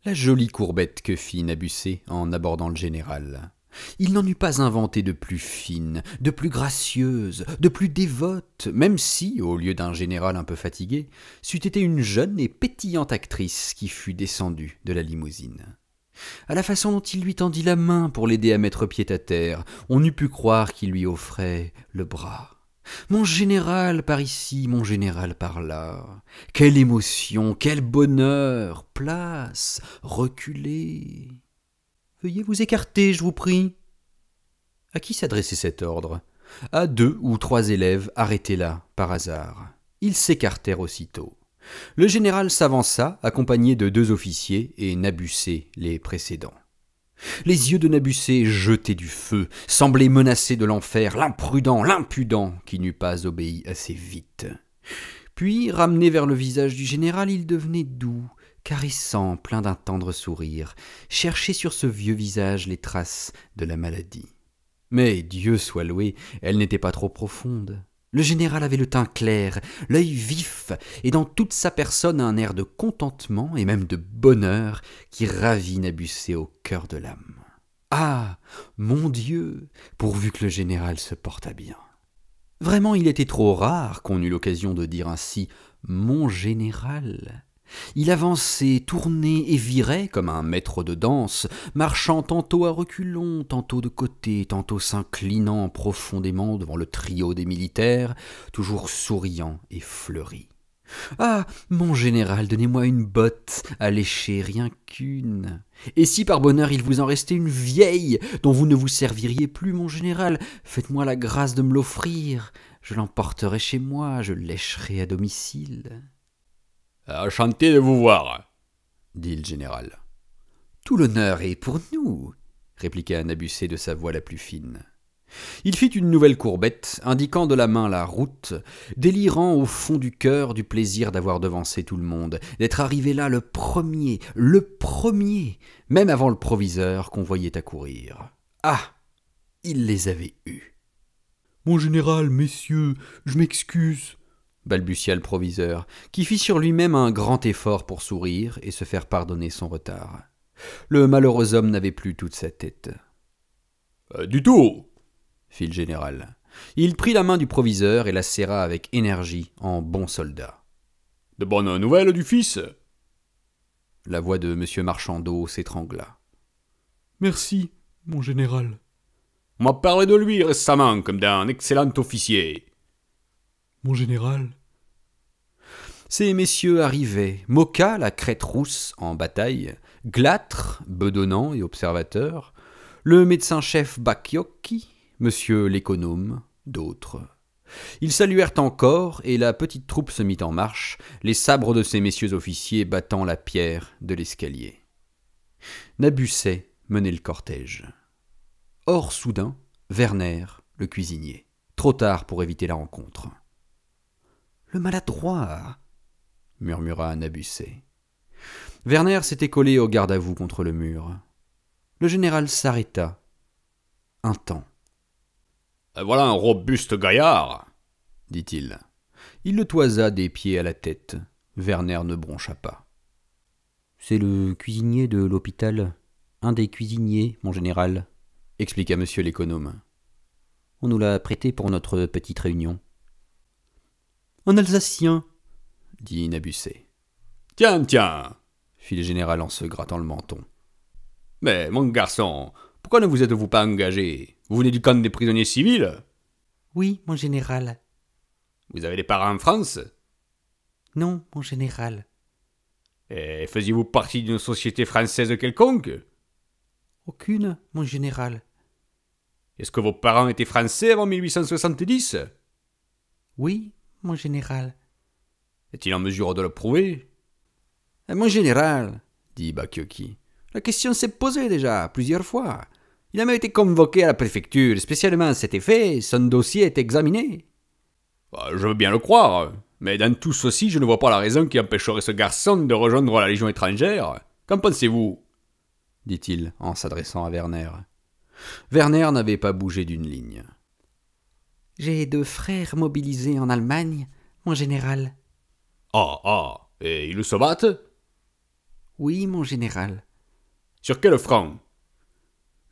La jolie courbette que fit Nabucet en abordant le général. Il n'en eût pas inventé de plus fine, de plus gracieuse, de plus dévote, même si, au lieu d'un général un peu fatigué, c'eût été une jeune et pétillante actrice qui fût descendue de la limousine. À la façon dont il lui tendit la main pour l'aider à mettre pied à terre, on eût pu croire qu'il lui offrait le bras. Mon général par ici, mon général par là. Quelle émotion, quel bonheur. Place, reculez. Veuillez vous écarter, je vous prie. À qui s'adressait cet ordre? À 2 ou 3 élèves arrêtés là, par hasard. Ils s'écartèrent aussitôt. Le général s'avança, accompagné de 2 officiers, et Nabucet les précédant. Les yeux de Nabucet jetaient du feu, semblaient menacer de l'enfer l'imprudent, l'impudent, qui n'eût pas obéi assez vite. Puis, ramené vers le visage du général, il devenait doux, caressant, plein d'un tendre sourire, cherchait sur ce vieux visage les traces de la maladie. Mais, Dieu soit loué, elle n'était pas trop profonde. Le général avait le teint clair, l'œil vif, et dans toute sa personne un air de contentement et même de bonheur qui ravit Nabucet au cœur de l'âme. Ah, mon Dieu, pourvu que le général se portât bien. Vraiment, il était trop rare qu'on eût l'occasion de dire ainsi « mon général ». Il avançait, tournait et virait comme un maître de danse, marchant tantôt à reculons, tantôt de côté, tantôt s'inclinant profondément devant le trio des militaires, toujours souriant et fleuri. « Ah, mon général, donnez-moi une botte à lécher, rien qu'une. Et si par bonheur il vous en restait une vieille, dont vous ne vous serviriez plus, mon général, faites-moi la grâce de me l'offrir. Je l'emporterai chez moi, je lécherai à domicile. » « Enchanté de vous voir, » dit le général. « Tout l'honneur est pour nous, » répliqua Nabucet de sa voix la plus fine. Il fit une nouvelle courbette, indiquant de la main la route, délirant au fond du cœur du plaisir d'avoir devancé tout le monde, d'être arrivé là le premier, même avant le proviseur qu'on voyait accourir. Ah, il les avait eus. « Mon général, messieurs, je m'excuse, » balbutia le proviseur, qui fit sur lui-même un grand effort pour sourire et se faire pardonner son retard. Le malheureux homme n'avait plus toute sa tête. « Du tout !» fit le général. Il prit la main du proviseur et la serra avec énergie en bon soldat. « De bonnes nouvelles du fils ?» La voix de M. Marchandeau s'étrangla. « Merci, mon général. »« On m'a parlé de lui récemment comme d'un excellent officier. » Mon général. Ces messieurs arrivaient, Moka, la crête rousse, en bataille, Glâtre, bedonnant et observateur, le médecin-chef Bakioki, monsieur l'économe, d'autres. Ils saluèrent encore, et la petite troupe se mit en marche, les sabres de ces messieurs officiers battant la pierre de l'escalier. Nabucet menait le cortège. Or, soudain, Werner, le cuisinier, trop tard pour éviter la rencontre. « Le maladroit !» murmura Nabucet. Werner s'était collé au garde-à-vous contre le mur. Le général s'arrêta. Un temps. « Voilà un robuste gaillard !» dit-il. Il le toisa des pieds à la tête. Werner ne broncha pas. « C'est le cuisinier de l'hôpital, un des cuisiniers, mon général, » expliqua monsieur l'économe. « On nous l'a prêté pour notre petite réunion. »« Un Alsacien » dit Nabucet. « Tiens, tiens » fit le général en se grattant le menton. « Mais, mon garçon, pourquoi ne vous êtes-vous pas engagé? Vous venez du camp des prisonniers civils ?»« Oui, mon général. »« Vous avez des parents en France ?»« Non, mon général. »« Et faisiez-vous partie d'une société française quelconque ?»« Aucune, mon général. »« Est-ce que vos parents étaient français avant 1870 ?»« Oui, mon général. »« Est-il en mesure de le prouver ?»« Mon général, » dit Bakioki, « la question s'est posée déjà plusieurs fois. Il a même été convoqué à la préfecture, spécialement à cet effet, son dossier est examiné. » « Je veux bien le croire, mais dans tout ceci, je ne vois pas la raison qui empêcherait ce garçon de rejoindre la Légion étrangère. Qu'en pensez-vous » dit-il en s'adressant à Werner. Werner n'avait pas bougé d'une ligne. « J'ai 2 frères mobilisés en Allemagne, mon général. »« Ah, et ils se battent ?»« Oui, mon général. Sur quel franc?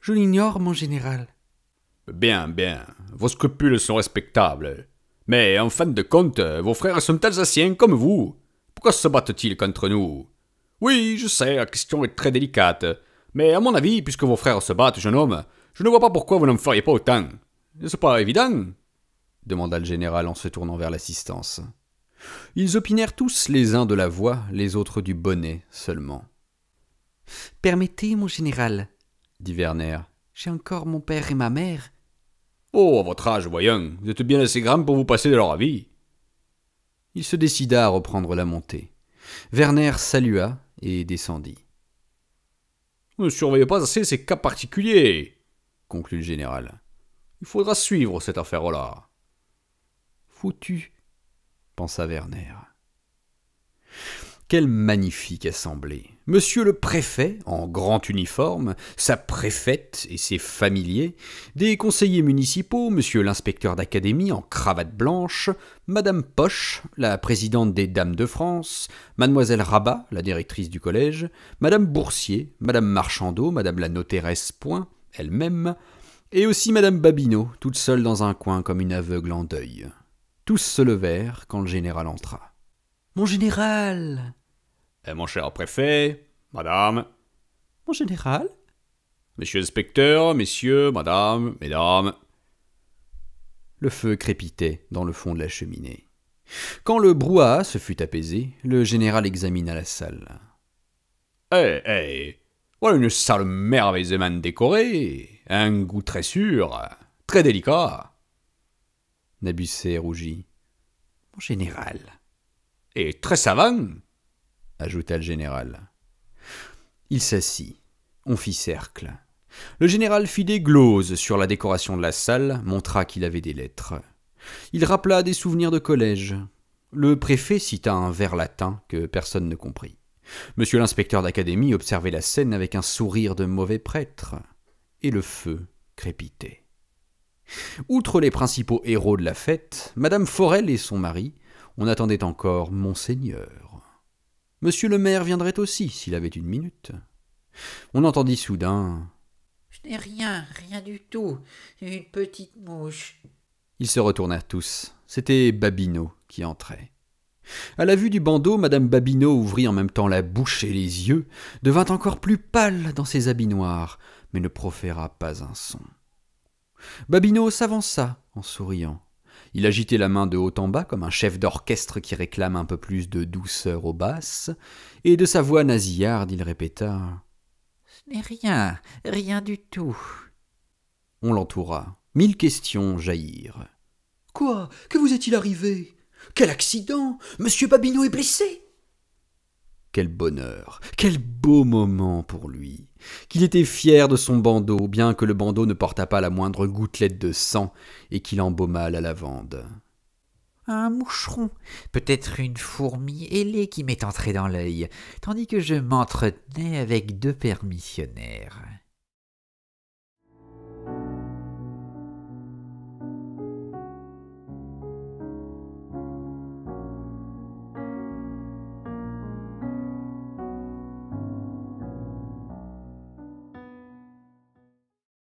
Je l'ignore, mon général. Bien, bien. Vos scrupules sont respectables. Mais en fin de compte, vos frères sont alsaciens comme vous. Pourquoi se battent-ils contre nous? Oui, je sais, la question est très délicate. Mais à mon avis, puisque vos frères se battent, jeune homme, je ne vois pas pourquoi vous n'en feriez pas autant. N'est-ce pas évident? Demanda le général en se tournant vers l'assistance. Ils opinèrent tous les uns de la voix, les autres du bonnet seulement. Permettez, mon général, dit Werner. j'ai encore mon père et ma mère. Oh, à votre âge, voyons, vous êtes bien assez grand pour vous passer de leur avis. Il se décida à reprendre la montée. Werner salua et descendit. Vous ne surveillez pas assez ces cas particuliers, conclut le général. Il faudra suivre cette affaire-là. Foutu, pensa Werner. Quelle magnifique assemblée! Monsieur le préfet, en grand uniforme, sa préfète et ses familiers, des conseillers municipaux, monsieur l'inspecteur d'académie en cravate blanche, madame Poche, la présidente des Dames de France, mademoiselle Rabat, la directrice du collège, madame Boursier, madame Marchandeau, madame la notéresse Point, elle-même, et aussi madame Babineau, toute seule dans un coin comme une aveugle en deuil. Tous se levèrent quand le général entra. « Mon général !»« Mon cher préfet, madame. »« Mon général ?» ?»« Monsieur l'inspecteur, messieurs, madame, mesdames. » Le feu crépitait dans le fond de la cheminée. Quand le brouhaha se fut apaisé, le général examina la salle. Voilà une salle merveilleusement décorée, un goût très sûr, très délicat. » Nabucet rougit. « Mon général !»« Et très savant, » ajouta le général. Il s'assit. On fit cercle. Le général fit des gloses sur la décoration de la salle, montra qu'il avait des lettres. Il rappela des souvenirs de collège. Le préfet cita un vers latin que personne ne comprit. Monsieur l'inspecteur d'académie observait la scène avec un sourire de mauvais prêtre. Et le feu crépitait. Outre les principaux héros de la fête, madame Forel et son mari, on attendait encore Monseigneur. Monsieur le maire viendrait aussi, s'il avait une minute. On entendit soudain « Je n'ai rien, rien du tout. Une petite mouche. » Ils se retournèrent tous. C'était Babineau qui entrait. À la vue du bandeau, madame Babineau ouvrit en même temps la bouche et les yeux, devint encore plus pâle dans ses habits noirs, mais ne proféra pas un son. Babineau s'avança en souriant. Il agitait la main de haut en bas comme un chef d'orchestre qui réclame un peu plus de douceur aux basses, et de sa voix nasillarde il répéta « Ce n'est rien, rien du tout. » On l'entoura. 1000 questions jaillirent. « Quoi? Que vous est-il arrivé? Quel accident? Monsieur Babineau est blessé ?» Quel bonheur, quel beau moment pour lui. Qu'il était fier de son bandeau, bien que le bandeau ne portât pas la moindre gouttelette de sang et qu'il embaumât la lavande. « Un moucheron, peut-être une fourmi ailée qui m'est entrée dans l'œil, tandis que je m'entretenais avec 2 permissionnaires. »